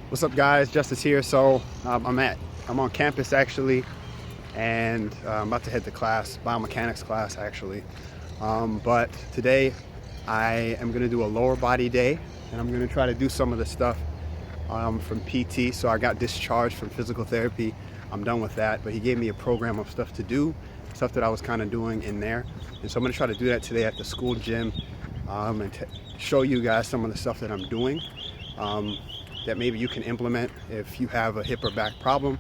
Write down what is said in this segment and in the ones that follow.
What's up, guys? Justice here. So I'm on campus actually, and I'm about to head to class, biomechanics class actually. But today I am going to do a lower body day, and I'm going to try to do some of the stuff from PT. So I got discharged from physical therapy. I'm done with that, but he gave me a program of stuff to do, stuff that I was kind of doing in there, and so I'm going to try to do that today at the school gym, and show you guys some of the stuff that I'm doing. That maybe you can implement if you have a hip or back problem.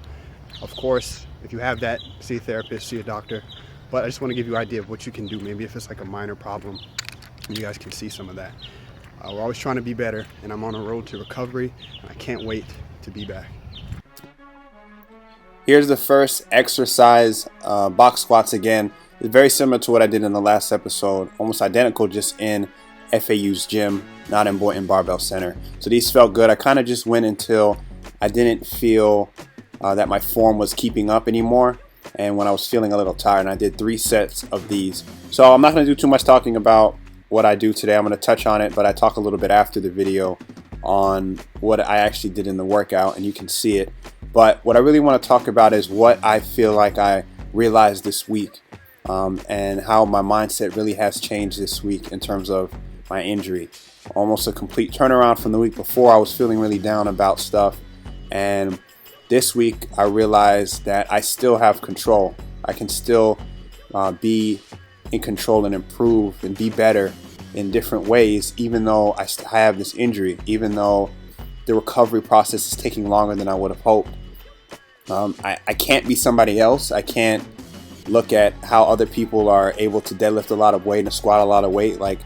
Of course, if you have that, see a therapist, see a doctor. But I just want to give you an idea of what you can do. Maybe if it's like a minor problem, you guys can see some of that. We're always trying to be better, and I'm on a road to recovery, and I can't wait to be back. Here's the first exercise, box squats again. It's very similar to what I did in the last episode, almost identical, just in FAU's gym, not in Boynton Barbell Center. So these felt good. I kind of just went until I didn't feel that my form was keeping up anymore, and when I was feeling a little tired, and I did 3 sets of these. So I'm not going to do too much talking about what I do today. I'm going to touch on it, but I talk a little bit after the video on what I actually did in the workout, and you can see it. But what I really want to talk about is what I feel like I realized this week, and how my mindset really has changed this week in terms of my injury. Almost a complete turnaround from the week before. I was feeling really down about stuff, and this week I realized that I still have control. I can still be in control and improve and be better in different ways, even though I have this injury, even though the recovery process is taking longer than I would have hoped. I can't be somebody else. I can't look at how other people are able to deadlift a lot of weight and squat a lot of weight, like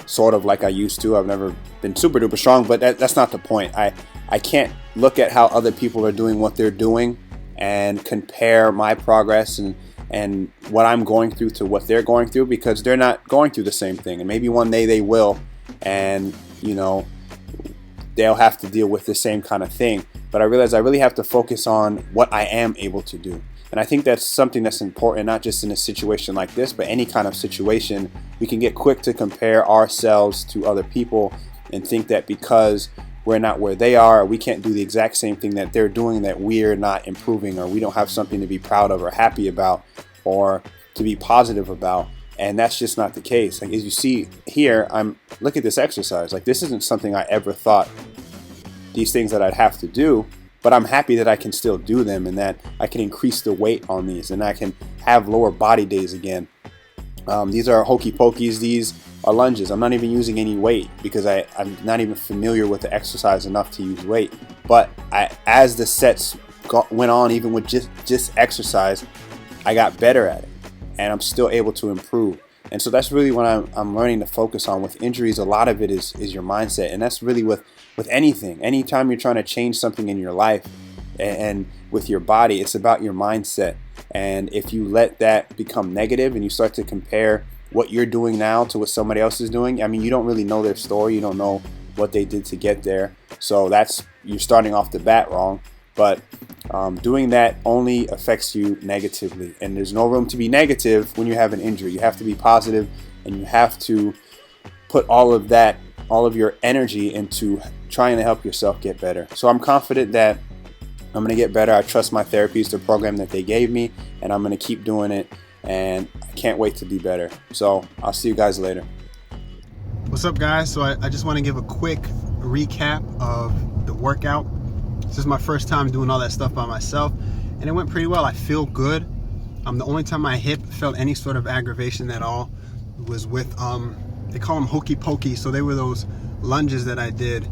sort of like I used to. I've never been super duper strong, but that's not the point. I can't look at how other people are doing what they're doing and compare my progress and what I'm going through to what they're going through, because they're not going through the same thing. And maybe one day they will, and they'll have to deal with the same kind of thing. But I realize I really have to focus on what I am able to do. And I think that's something that's important, not just in a situation like this, but any kind of situation. We can get quick to compare ourselves to other people and think that because we're not where they are, we can't do the exact same thing that they're doing, that we're not improving, or we don't have something to be proud of or happy about or to be positive about. And that's just not the case. Like, as you see here, look at this exercise. Like, this isn't something I ever thought, these things that I'd have to do, but I'm happy that I can still do them, and that I can increase the weight on these, and I can have lower body days again. These are hokey pokies. These are lunges. I'm not even using any weight because I'm not even familiar with the exercise enough to use weight. But as the sets went on, even with just exercise, I got better at it, and I'm still able to improve. And so that's really what I'm learning to focus on with injuries. A lot of it is your mindset, and that's really with anything. Anytime you're trying to change something in your life and with your body, it's about your mindset. And if you let that become negative and you start to compare what you're doing now to what somebody else is doing, I mean, you don't really know their story. You don't know what they did to get there. So you're starting off the bat wrong. But doing that only affects you negatively. And there's no room to be negative when you have an injury. You have to be positive, and you have to put all of your energy into trying to help yourself get better. So I'm confident that I'm going to get better. I trust my therapy, the program that they gave me, and I'm going to keep doing it. And I can't wait to be better. So I'll see you guys later. What's up, guys? So I just want to give a quick recap of the workout. This is my first time doing all that stuff by myself, and it went pretty well. I feel good. The only time my hip felt any sort of aggravation at all was with, they call them hokey pokey. So they were those lunges that I did.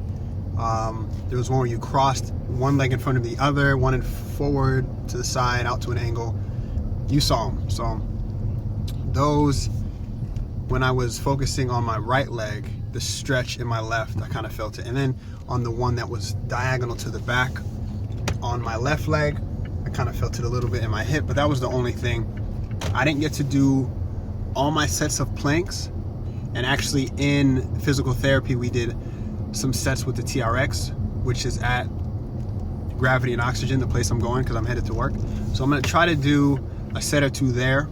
There was one where you crossed one leg in front of the other, one in forward, to the side, out to an angle. You saw them. So those, when I was focusing on my right leg, the stretch in my left, I kind of felt it. And then on the one that was diagonal to the back on my left leg, I kind of felt it a little bit in my hip, but that was the only thing. I didn't get to do all my sets of planks, and actually in physical therapy we did some sets with the TRX, which is at Gravity and Oxygen, the place I'm going because I'm headed to work. So I'm going to try to do a set or two there.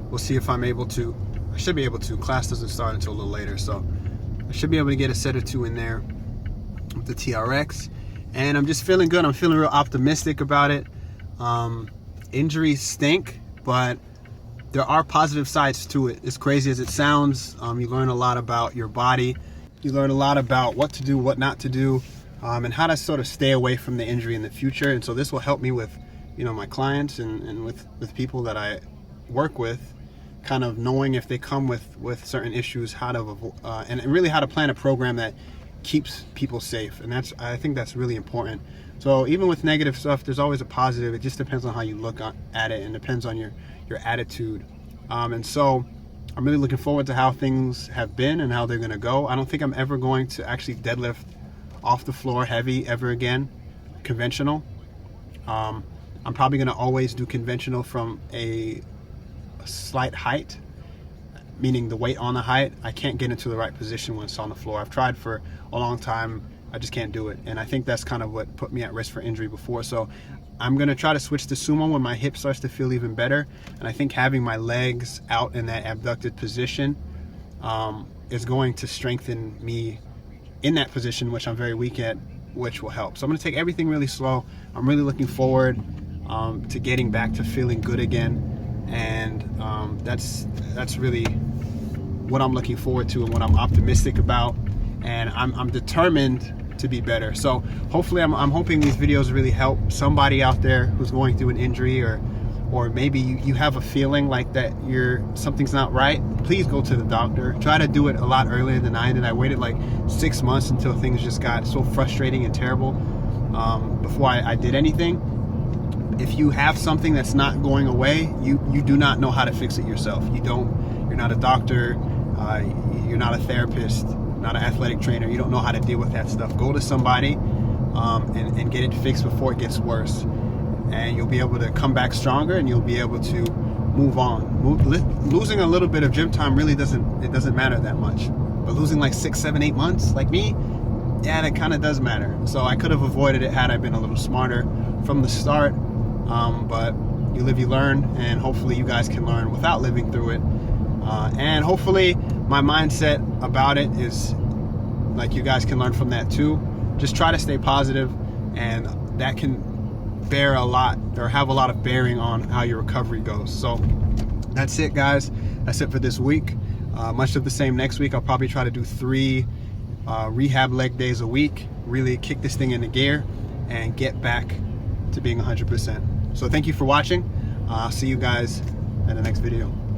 We'll see if I'm able to. I should be able to. Class doesn't start until a little later, so I should be able to get a set or two in there. with the TRX, and I'm just feeling good. I'm feeling real optimistic about it. Injuries stink, but there are positive sides to it. As crazy as it sounds, you learn a lot about your body. You learn a lot about what to do, what not to do, and how to sort of stay away from the injury in the future. And so this will help me with, my clients and with people that I work with, kind of knowing if they come with certain issues, how to and really how to plan a program that keeps people safe. And I think that's really important. So even with negative stuff, there's always a positive. It just depends on how you look at it, and depends on your attitude. And so I'm really looking forward to how things have been and how they're going to go. I don't think I'm ever going to actually deadlift off the floor heavy ever again, conventional. I'm probably going to always do conventional from a slight height, meaning the weight on the height. I can't get into the right position when it's on the floor. I've tried for a long time. I just can't do it. And I think that's kind of what put me at risk for injury before. So I'm going to try to switch to sumo when my hip starts to feel even better. And I think having my legs out in that abducted position is going to strengthen me in that position, which I'm very weak at, which will help. So I'm going to take everything really slow. I'm really looking forward to getting back to feeling good again. And that's really what I'm looking forward to and what I'm optimistic about. And I'm determined to be better. So hopefully I'm hoping these videos really help somebody out there who's going through an injury, or maybe you have a feeling like that something's not right. Please go to the doctor. Try to do it a lot earlier than I did. I waited like 6 months until things just got so frustrating and terrible before I did anything. If you have something that's not going away, you do not know how to fix it yourself. You're not a doctor, you're not a therapist, not an athletic trainer. You don't know how to deal with that stuff. Go to somebody and get it fixed before it gets worse, and you'll be able to come back stronger, and you'll be able to move on. Losing a little bit of gym time really doesn't matter that much, but losing like 6, 7, 8 months like me, yeah, that kind of does matter. So I could have avoided it had I been a little smarter from the start, but you live, you learn, and hopefully you guys can learn without living through it. And hopefully my mindset about it is like you guys can learn from that too. Just try to stay positive, and that can bear a lot, or have a lot of bearing on how your recovery goes. So that's it, guys. That's it for this week. Much of the same next week. I'll probably try to do 3 rehab leg days a week, really kick this thing into gear and get back to being 100%. So thank you for watching. I'll see you guys in the next video.